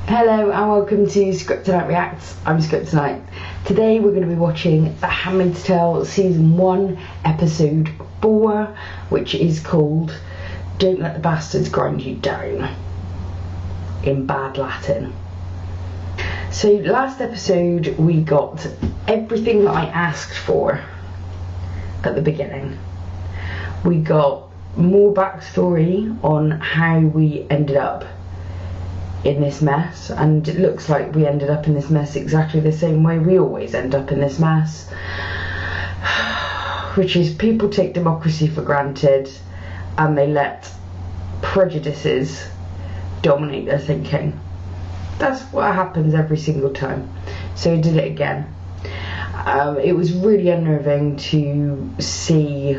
Hello and welcome to Scriptonite Reacts. I'm Scriptonite. Today we're going to be watching The Handmaid's Tale Season 1 Episode 4, which is called Don't Let the Bastards Grind You Down, in bad Latin. So last episode we got everything that I asked for at the beginning. We got more backstory on how we ended up in this mess, and it looks like we ended up in this mess exactly the same way we always end up in this mess, which is people take democracy for granted and they let prejudices dominate their thinking. That's what happens every single time. So I did it again. It was really unnerving to see,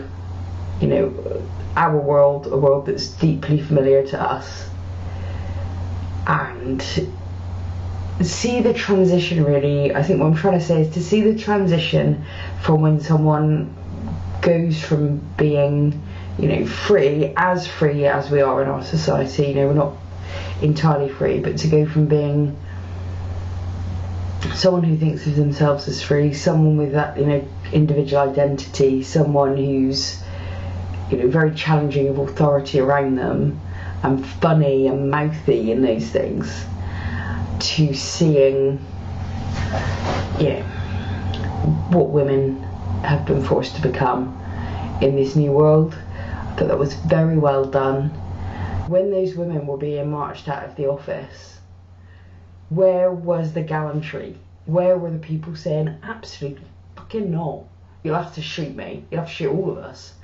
our world, a world that's deeply familiar to us, and see the transition. Really, I think what I'm trying to say is to see the transition from when someone goes from being, free as we are in our society. We're not entirely free, but to go from being someone who thinks of themselves as free, someone with that, individual identity, someone who's, very challenging of authority around them, and funny and mouthy and those things, to seeing, what women have been forced to become in this new world. I thought that was very well done. When those women were being marched out of the office, where was the gallantry? Where were the people saying, absolutely fucking not, you'll have to shoot me, you'll have to shoot all of us?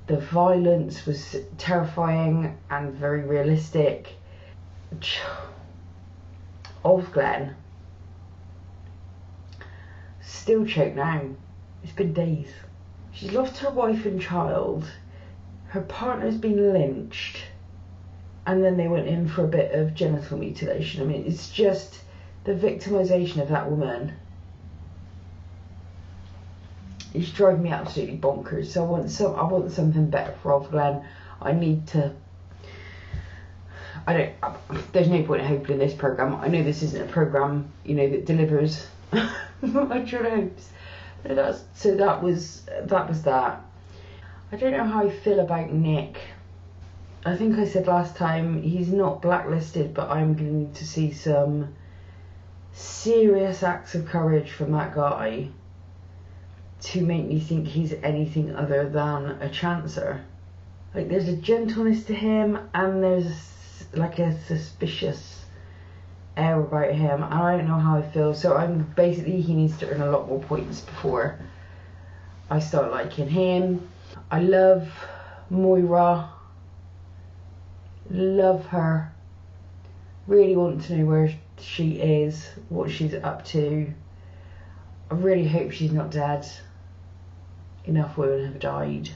The violence was terrifying and very realistic. Of Glenn, still choked now. It's been days. She's lost her wife and child. Her partner's been lynched. And then they went in for a bit of genital mutilation. I mean, it's just the victimisation of that woman. It's driving me absolutely bonkers. So I want something better for Old Glenn. There's no point in hoping in this programme. I know this isn't a programme, that delivers much hopes. But that was that. I don't know how I feel about Nick. I think I said last time, he's not blacklisted, but I'm going to need to see some serious acts of courage from that guy to make me think he's anything other than a chancer. Like, there's a gentleness to him, and there's like a suspicious air about him, and I don't know how I feel. So he needs to earn a lot more points before I start liking him. I love Moira. Love her. Really want to know where she is, what she's up to. I really hope she's not dead. Enough women have died.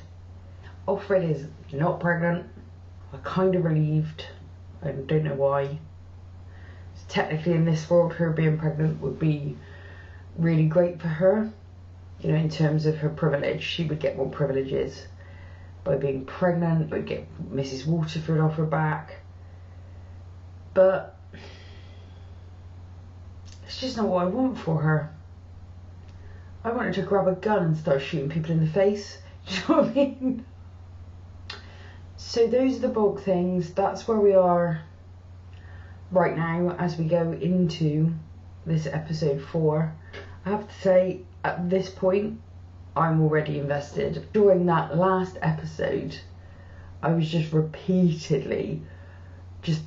Offred is not pregnant. I'm kind of relieved. I don't know why. Technically in this world, her being pregnant would be really great for her. In terms of her privilege, she would get more privileges by being pregnant, would get Mrs. Waterford off her back. But it's just not what I want for her. I want her to grab a gun and start shooting people in the face. Do you know what I mean? So those are the bulk things. That's where we are right now as we go into this episode 4. I have to say, at this point, I'm already invested. During that last episode, I was just repeatedly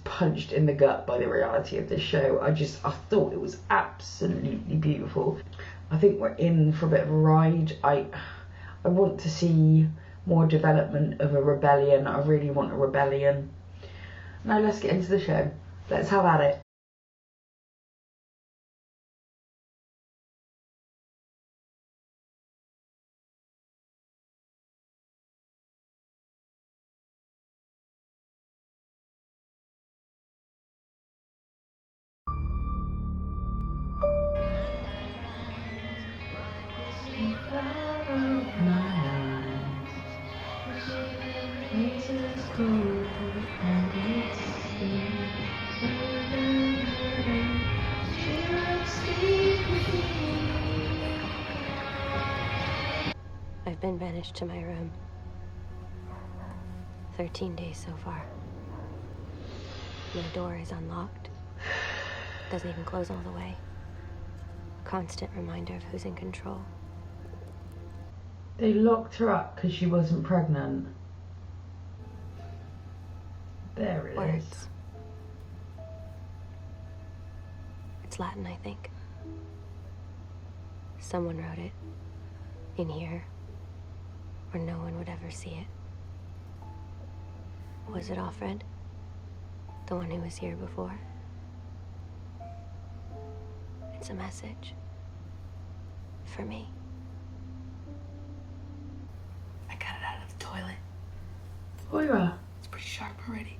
punched in the gut by the reality of this show. I thought it was absolutely beautiful. I think we're in for a bit of a ride. I want to see more development of a rebellion. I really want a rebellion. Now let's get into the show. Let's have at it. I've been banished to my room. 13 days so far. My door is unlocked. Doesn't even close all the way. Constant reminder of who's in control. They locked her up because she wasn't pregnant. There it is. Words. It's Latin, I think. Someone wrote it in here where no one would ever see it. Was it Alfred? The one who was here before? It's a message. For me. I got it out of the toilet. Moira. It's pretty sharp already.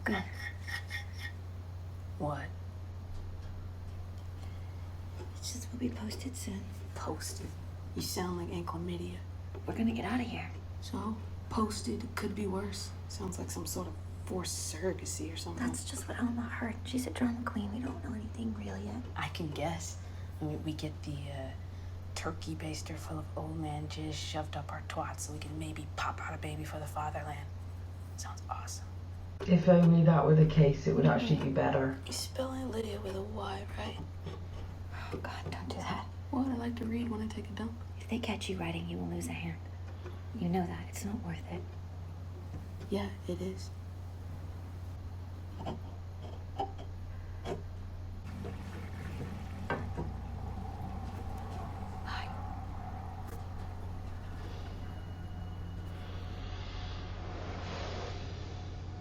Good. What? It's just what we posted soon. Posted? You sound like Aunt Chlamydia. We're gonna get out of here. So, posted could be worse. Sounds like some sort of forced surrogacy or something. That's just what Alma heard. She's a drama queen. We don't know anything real yet. I can guess. I mean, we get the turkey baster full of old man jizz shoved up our twat so we can maybe pop out a baby for the fatherland. Sounds awesome. If only that were the case, it would actually be better. You spelling Lydia with a Y, right? Oh, God, don't do that. What? I like to read when I take a dump. If they catch you writing, you will lose a hand. You know that. It's not worth it. Yeah, it is. Hi.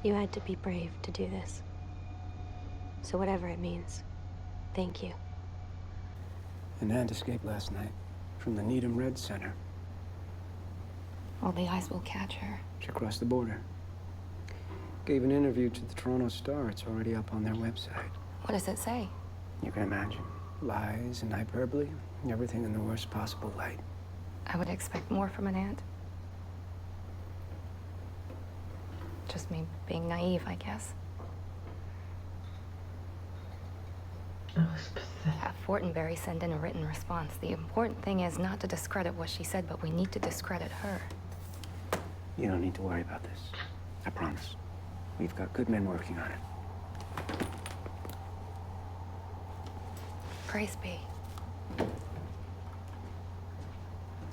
You had to be brave to do this. So whatever it means, thank you. An aunt escaped last night from the Needham Red Center. All the eyes will catch her. She crossed the border. Gave an interview to the Toronto Star. It's already up on their website. What does it say? You can imagine. Lies and hyperbole. Everything in the worst possible light. I would expect more from an aunt. Just me being naive, I guess. Oh, it's pathetic. Have Fortenberry send in a written response. The important thing is not to discredit what she said, but we need to discredit her. You don't need to worry about this. I promise. We've got good men working on it. Praise be.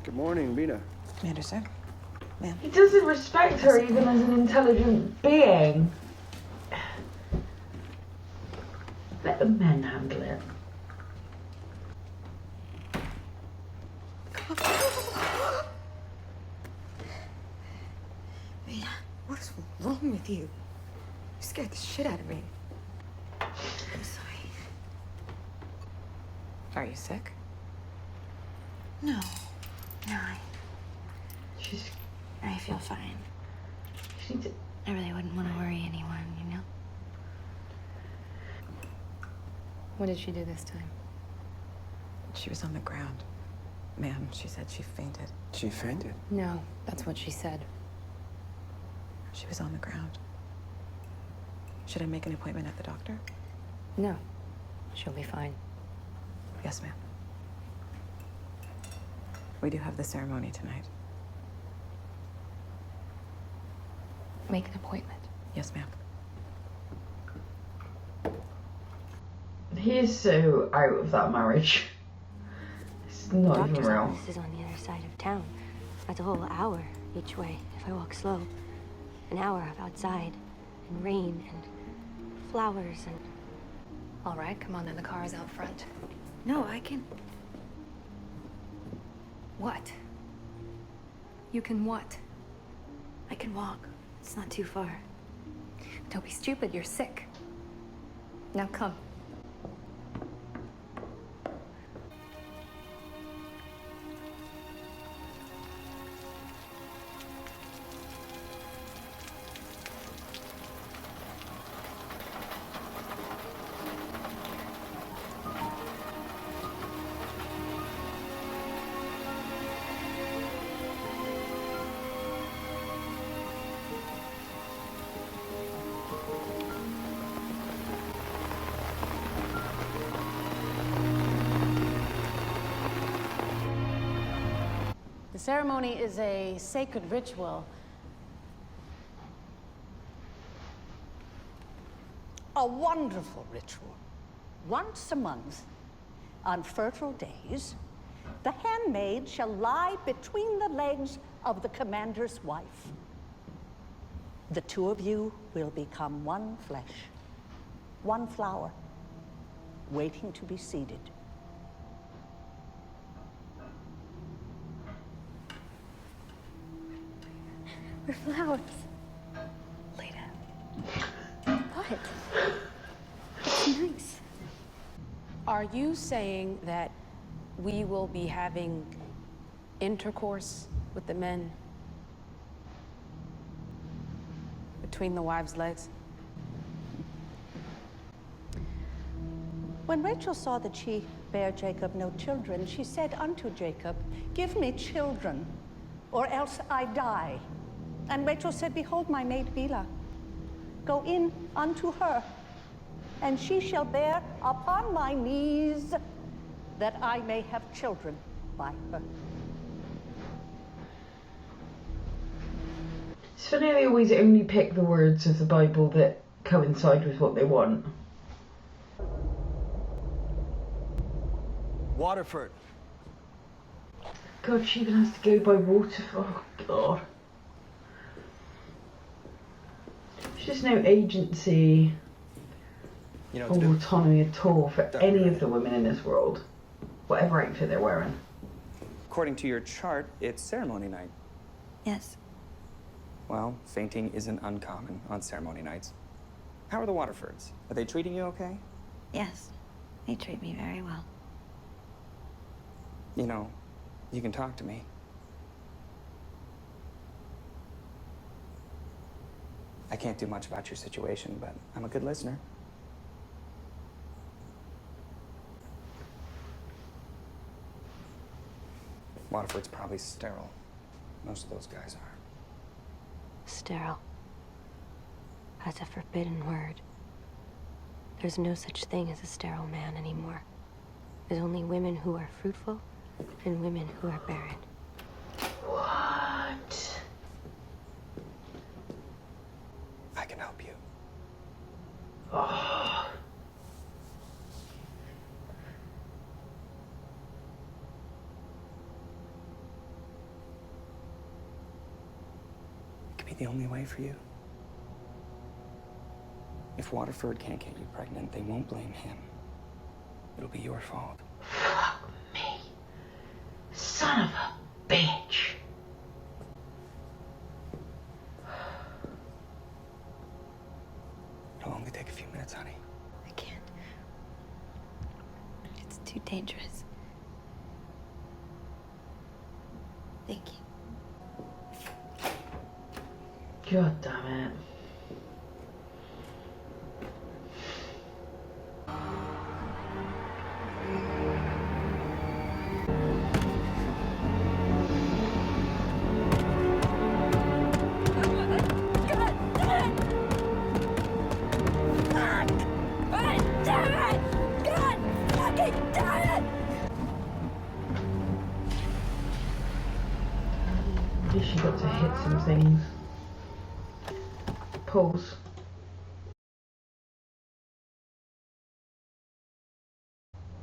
Good morning, Rita. Anderson? Ma'am? He doesn't respect her even as an intelligent being. Let the men handle it. Rita, what is wrong with you? You scared the shit out of me. I'm sorry. Are you sick? No. She's. I feel fine. She needs to. I really wouldn't want to worry anyone, you know? What did she do this time? She was on the ground. Ma'am, she said she fainted. She fainted. No, that's what she said. She was on the ground. Should I make an appointment at the doctor? No, she'll be fine. Yes, ma'am. We do have the ceremony tonight. Make an appointment. Yes, ma'am. He is so out of that marriage. It's not even Doctor's real. office is on the other side of town. That's a whole hour each way if I walk slow. An hour of outside, and rain, and flowers, and... All right, come on then, the car is out front. No, I can... What? You can what? I can walk. It's not too far. Don't be stupid, you're sick. Now come. ceremony is a sacred ritual. A wonderful ritual. Once a month, on fertile days, the handmaid shall lie between the legs of the commander's wife. The two of you will become one flesh, one flower, waiting to be seeded. We're flowers. Leda. What? It's nice. Are you saying that we will be having intercourse with the men between the wives' legs? When Rachel saw that she bare Jacob no children, she said unto Jacob, "Give me children, or else I die." And Rachel said, "Behold my maid Bilhah. Go in unto her, and she shall bear upon my knees, that I may have children by her." It's funny how they always only pick the words of the Bible that coincide with what they want. Waterford. God, she even has to go by water. Oh, God. There's no agency You know or what to do. autonomy at all for Don't any worry. of the women in this world, whatever outfit they're wearing. According to your chart, it's ceremony night. Yes. Well, fainting isn't uncommon on ceremony nights. How are the Waterfords? Are they treating you okay? Yes. They treat me very well. You know, you can talk to me. I can't do much about your situation, but I'm a good listener. Waterford's probably sterile. Most of those guys are. Sterile. That's a forbidden word. There's no such thing as a sterile man anymore. There's only women who are fruitful and women who are barren. What? I can help you. Oh. It could be the only way for you. If Waterford can't get you pregnant, they won't blame him. It'll be your fault. Fuck me. Son of a bitch. It'll only take a few minutes, honey. I can't. It's too dangerous. Thank you. God damn it. At least she got to hit some things. Pause.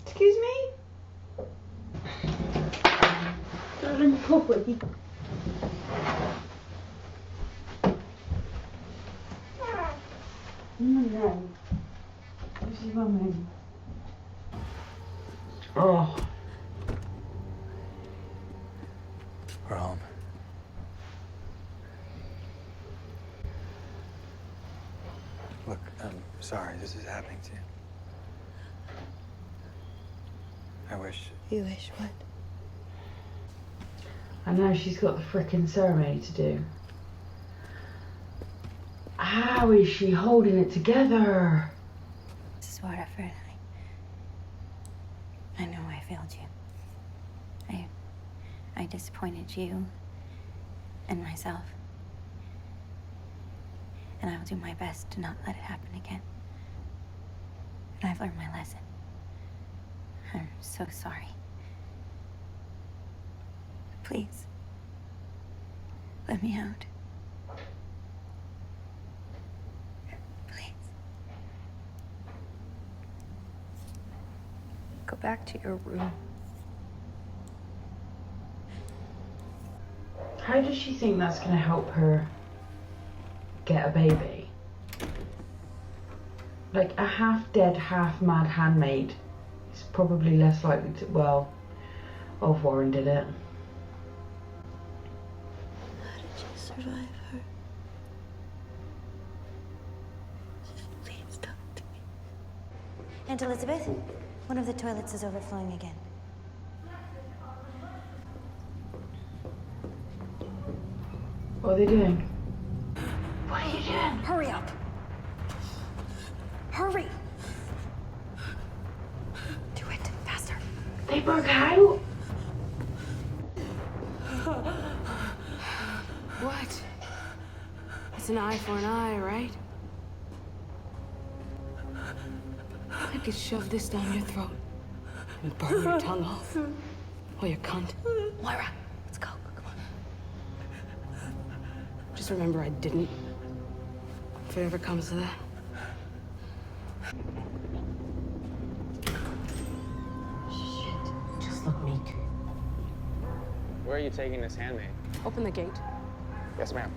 Excuse me? Darling boy. No. Where's your mum? Oh. We're home. Look, I'm sorry this is happening to you. I wish. You wish what? And now she's got the frickin' ceremony to do. How is she holding it together? Mrs. Waterford, I know I failed you. I disappointed you and myself. And I will do my best to not let it happen again. And I've learned my lesson. I'm so sorry. Please, Let me out. Please. Go back to your room. How does she think that's going to help her get a baby? Like, a half-dead, half-mad handmaid is probably less likely to... Well, old Warren did it. How did you survive her? Please talk to me. Aunt Elizabeth, one of the toilets is overflowing again. What are they doing? What are you doing? Hurry up! Hurry! Do it faster. They broke out? What? It's an eye for an eye, right? I could shove this down your throat and burn your tongue off. Or your cunt. Moira, let's go. Come on. Just remember I didn't. If it ever comes to that. Shit. Just look meek. Where are you taking this handmaid? Open the gate. Yes, ma'am.